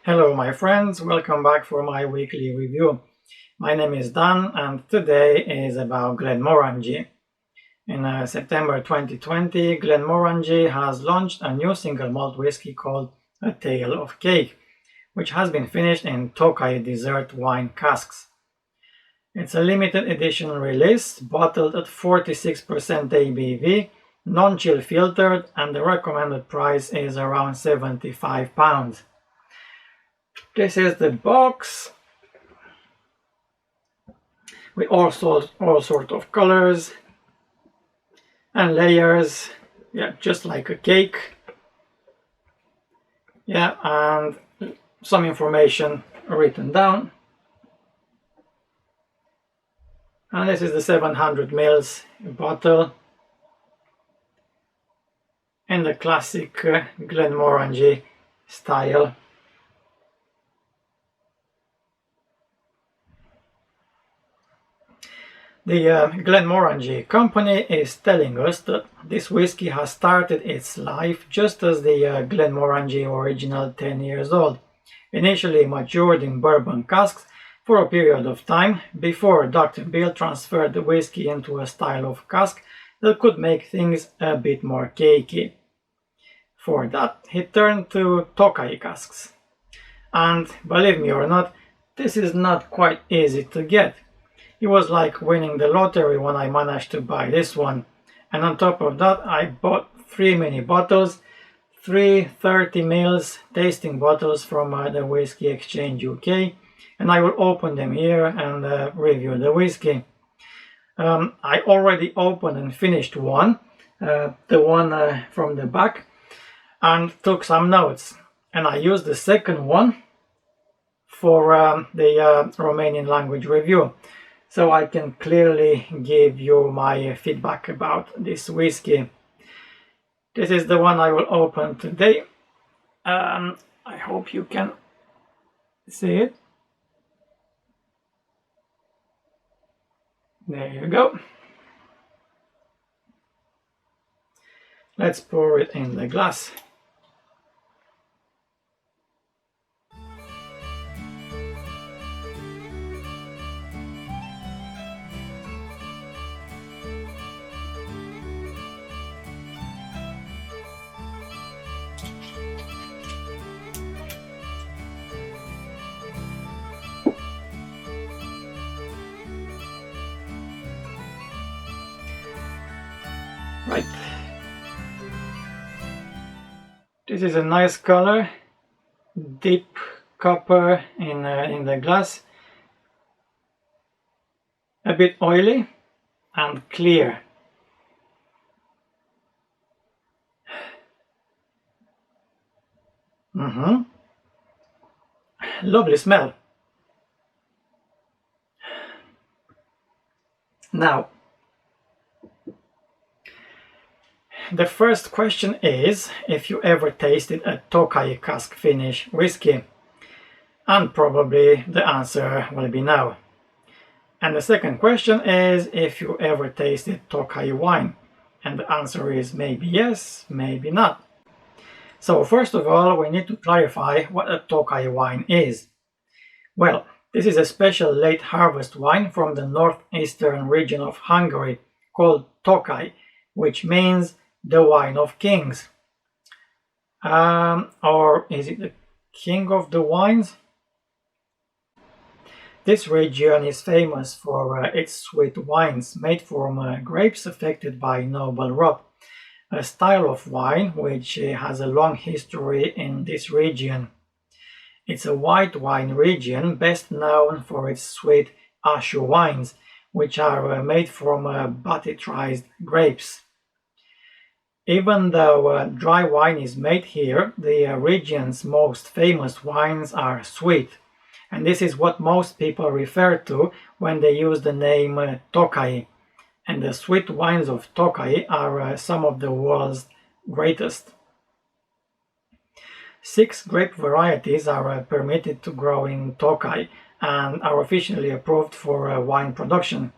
Hello my friends, welcome back for my weekly review. My name is Dan and today is about Glenmorangie. In September 2020, Glenmorangie has launched a new single malt whiskey called A Tale of Cake, which has been finished in Tokaji dessert wine casks. It's a limited edition release, bottled at 46% ABV, non-chill filtered, and the recommended price is around £75. This is the box with all sorts of colors and layers, just like a cake. And some information written down. And this is the 700 ml bottle in the classic Glenmorangie style. The Glenmorangie company is telling us that this whiskey has started its life just as the Glenmorangie original 10 years old, initially matured in bourbon casks for a period of time before Dr. Bill transferred the whiskey into a style of cask that could make things a bit more cakey. For that, he turned to Tokaji casks. And believe me or not, this is not quite easy to get. It was like winning the lottery when I managed to buy this one. And on top of that, I bought 3 mini bottles, 3 30 ml tasting bottles from the Whisky Exchange UK, and I will open them here and review the whiskey. I already opened and finished one, the one from the back, and took some notes. And I used the second one for the Romanian language review, so I can clearly give you my feedback about this whiskey. This is the one I will open today. I hope you can see it. There you go. Let's pour it in the glass. Right. This is a nice color, deep copper in the glass, a bit oily and clear. Lovely smell. Now, the first question is if you ever tasted a Tokaji cask finish whiskey, and probably the answer will be no. And the second question is if you ever tasted Tokaji wine, and the answer is maybe yes, maybe not. So first of all, we need to clarify what a Tokaji wine is. Well, this is a special late harvest wine from the northeastern region of Hungary called Tokaji, which means the wine of kings. Or is it the king of the wines? This region is famous for its sweet wines made from grapes affected by noble rot, a style of wine which has a long history in this region. It's a white wine region best known for its sweet aszu wines, which are made from botrytized grapes. Even though dry wine is made here, the region's most famous wines are sweet, and this is what most people refer to when they use the name Tokaji. And the sweet wines of Tokaji are some of the world's greatest. 6 grape varieties are permitted to grow in Tokaji and are officially approved for wine production.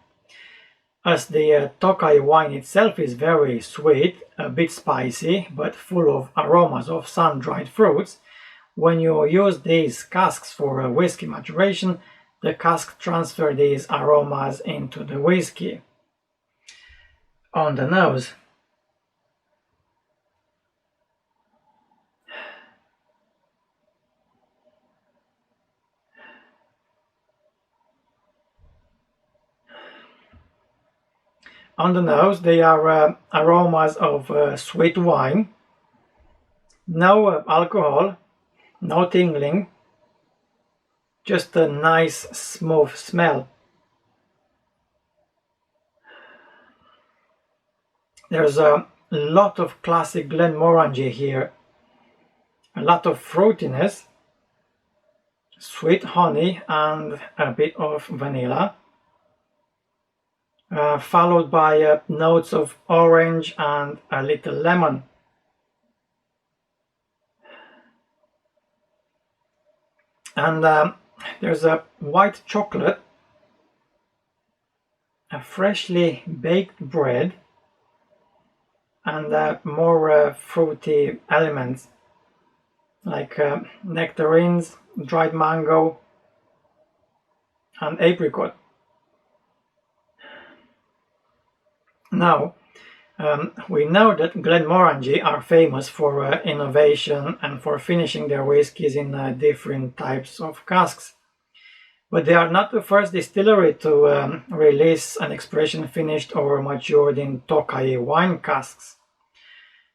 As the Tokaji wine itself is very sweet, a bit spicy, but full of aromas of sun-dried fruits, When you use these casks for whiskey maturation, the cask transfer these aromas into the whiskey. On the nose, they are aromas of sweet wine, no alcohol, no tingling, just a nice smooth smell. There's a lot of classic Glenmorangie here, a lot of fruitiness, sweet honey and a bit of vanilla, followed by notes of orange and a little lemon. And there's a white chocolate, a freshly baked bread, and more fruity elements like nectarines, dried mango, and apricot. Now, we know that Glenmorangie are famous for innovation and for finishing their whiskies in different types of casks. But they are not the first distillery to release an expression finished or matured in Tokaji wine casks.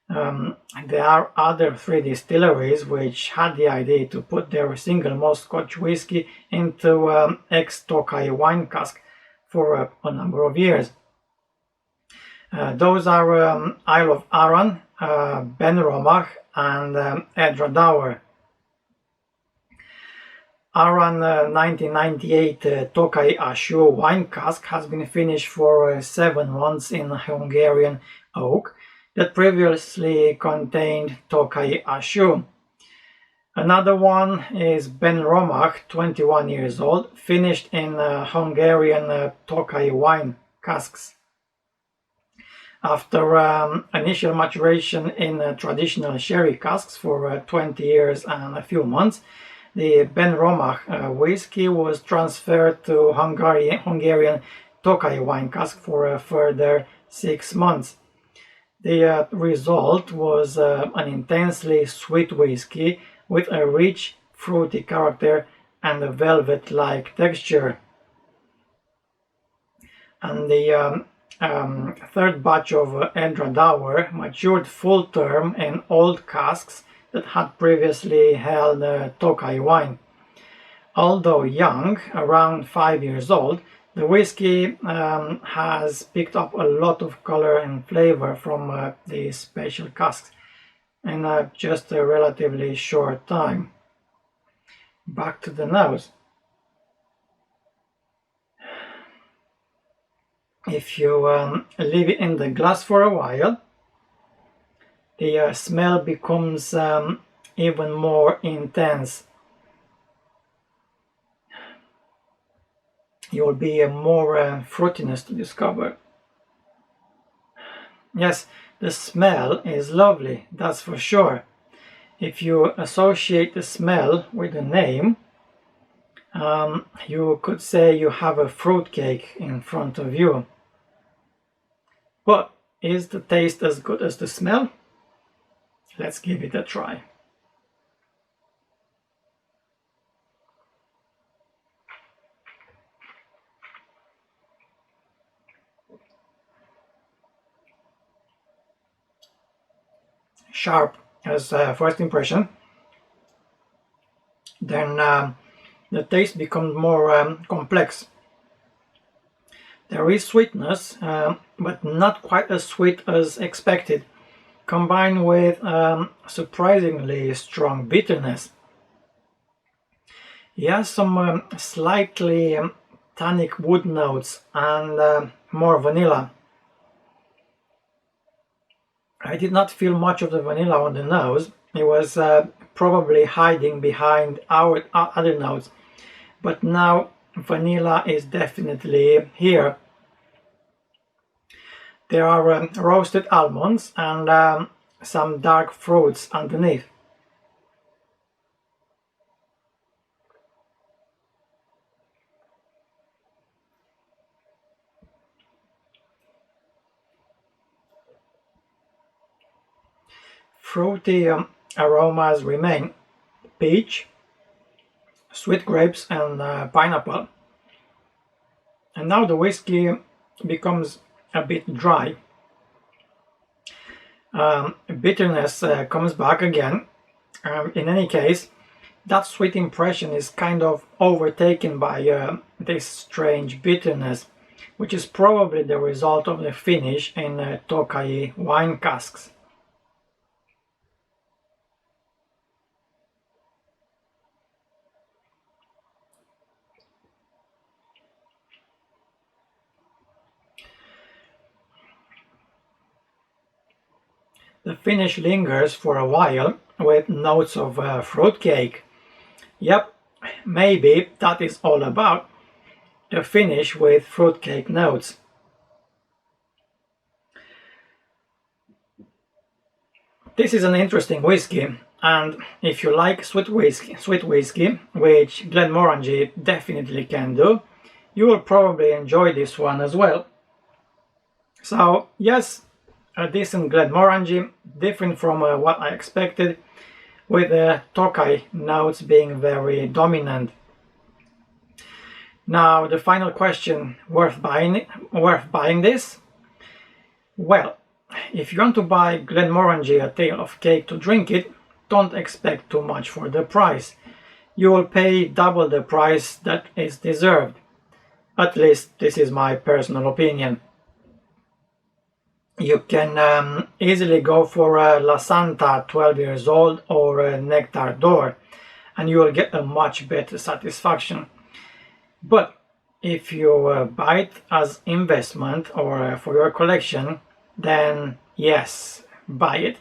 There are other 3 distilleries which had the idea to put their single malt Scotch whiskey into ex-Tokaji wine cask for a number of years. Those are Isle of Arran, Glenmorangie, and Edradour. Arran 1998 Tokaji aszu wine cask has been finished for 7 months in Hungarian oak that previously contained Tokaji aszu. Another one is Glenmorangie, 21 years old, finished in Hungarian Tokaji wine casks. After initial maturation in traditional sherry casks for 20 years and a few months, the Glenmorangie whiskey was transferred to Hungarian Tokaji wine cask for a further 6 months. The result was an intensely sweet whiskey with a rich, fruity character and a velvet-like texture. And the third batch of Edradour matured full term in old casks that had previously held Tokaji wine. Although young, around 5 years old, the whiskey has picked up a lot of color and flavor from these special casks in just a relatively short time. Back to the nose. If you leave it in the glass for a while, the smell becomes even more intense. You will be more fruitiness to discover. Yes, the smell is lovely, that's for sure. If you associate the smell with the name, you could say you have a fruitcake in front of you. But is the taste as good as the smell? Let's give it a try. Sharp as first impression, then the taste becomes more complex. There is sweetness, but not quite as sweet as expected, combined with surprisingly strong bitterness. He has some slightly tannic wood notes and more vanilla. I did not feel much of the vanilla on the nose. It was probably hiding behind our other notes, but now vanilla is definitely here. There are roasted almonds and some dark fruits underneath. fruity aromas remain: peach, sweet grapes and pineapple. And now the whiskey becomes a bit dry. Bitterness comes back again. In any case, that sweet impression is kind of overtaken by this strange bitterness, which is probably the result of the finish in Tokaji wine casks. The finish lingers for a while with notes of fruitcake. Yep, maybe that is all about. The finish with fruitcake notes. This is an interesting whiskey, and if you like sweet whiskey, which Glenmorangie definitely can do, you will probably enjoy this one as well. So yes, a decent Glenmorangie, different from what I expected, with the Tokaji notes being very dominant. Now the final question: worth buying this? Well, if you want to buy Glenmorangie A Tale of Cake to drink it, don't expect too much for the price. You will pay double the price that is deserved. At least this is my personal opinion. You can easily go for a La Santa 12 years old or a Nectar d'Or, and you will get a much better satisfaction. But if you buy it as investment or for your collection, then yes, buy it,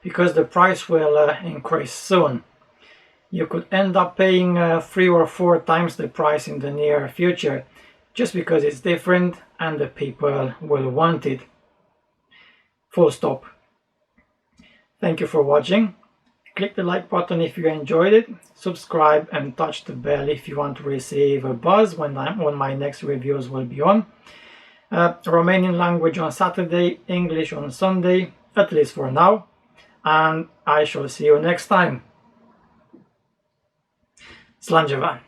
because the price will increase soon. You could end up paying 3 or 4 times the price in the near future, just because it's different and the people will want it. Full stop. Thank you for watching. Click the like button if you enjoyed it, subscribe and touch the bell if you want to receive a buzz when my next reviews will be on. Romanian language on Saturday, English on Sunday, at least for now, and I shall see you next time. Slanjeva.